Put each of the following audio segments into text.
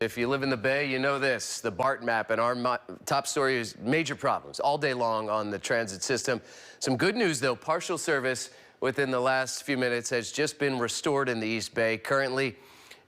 If you live in the Bay, you know this. The BART map and our top story is major problems all day long on the transit system. Some good news, though. Partial service within the last few minutes has just been restored in the East Bay. Currently,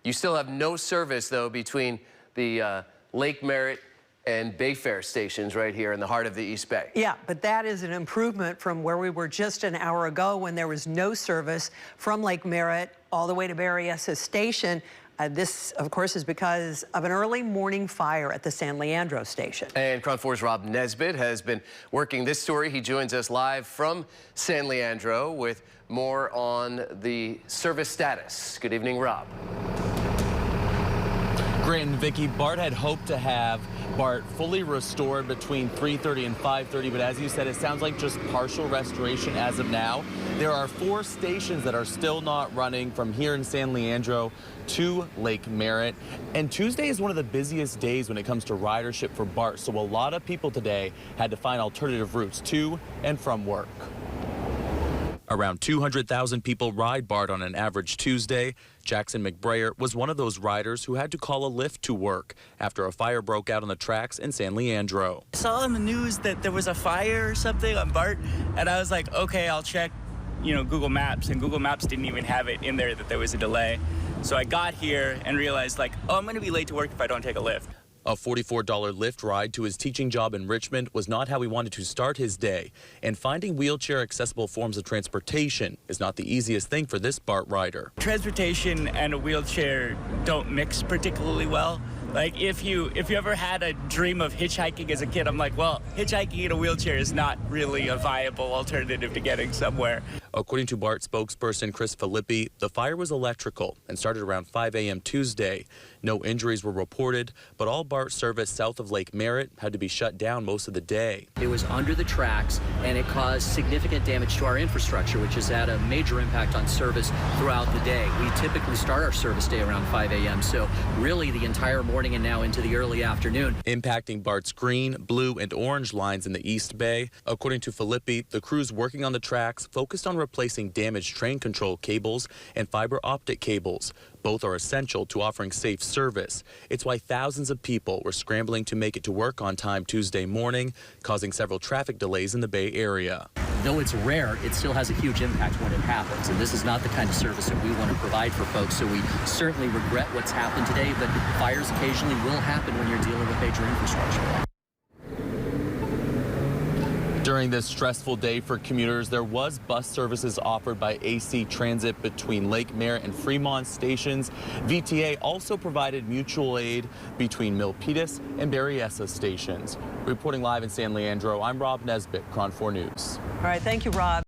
you still have no service, though, between the Lake Merritt and Bayfair stations right here in the heart of the East Bay. Yeah, but that is an improvement from where we were just an hour ago when there was no service from Lake Merritt all the way to Berryessa Station. This, of course, is because of an early morning fire at the San Leandro station. And KRON 4's Rob Nesbitt has been working this story. He joins us live from San Leandro with more on the service status. Good evening, Rob. Grant and Vicky, BART had hoped to have BART fully restored between 3:30 and 5:30, but as you said, it sounds like just partial restoration as of now. There are 4 stations that are still not running from here in San Leandro to Lake Merritt, and Tuesday is one of the busiest days when it comes to ridership for BART, so a lot of people today had to find alternative routes to and from work. Around 200,000 people ride BART on an average Tuesday. Jackson McBrayer was one of those riders who had to call a lift to work after a fire broke out on the tracks in San Leandro. I saw on the news that there was a fire or something on BART, and I was like, okay, I'll check, Google Maps, and Google Maps didn't even have it in there that there was a delay. So I got here and realized, I'm going to be late to work if I don't take a lift. A $44 Lyft ride to his teaching job in Richmond was not how he wanted to start his day, and finding wheelchair-accessible forms of transportation is not the easiest thing for this BART rider. Transportation and a wheelchair don't mix particularly well. If you ever had a dream of hitchhiking as a kid, I'm like, well, hitchhiking in a wheelchair is not really a viable alternative to getting somewhere. According to BART spokesperson Chris Filippi, the fire was electrical and started around 5 a.m. Tuesday. No injuries were reported, but all BART service south of Lake Merritt had to be shut down most of the day. It was under the tracks, and it caused significant damage to our infrastructure, which has had a major impact on service throughout the day. We typically start our service day around 5 a.m., so really the entire morning and now into the early afternoon. Impacting BART's green, blue, and orange lines in the East Bay. According to Filippi, the crews working on the tracks focused on replacing damaged train control cables and fiber optic cables. Both are essential to offering safe service. It's why thousands of people were scrambling to make it to work on time Tuesday morning, causing several traffic delays in the Bay Area. Though it's rare, it still has a huge impact when it happens, and this is not the kind of service that we want to provide for folks, so we certainly regret what's happened today, but fires occasionally will happen when you're dealing with major infrastructure. During this stressful day for commuters, there was bus services offered by AC Transit between Lake Merritt and Fremont stations. VTA also provided mutual aid between Milpitas and Berryessa stations. Reporting live in San Leandro, I'm Rob Nesbitt, KRON 4 News. All right, thank you, Rob.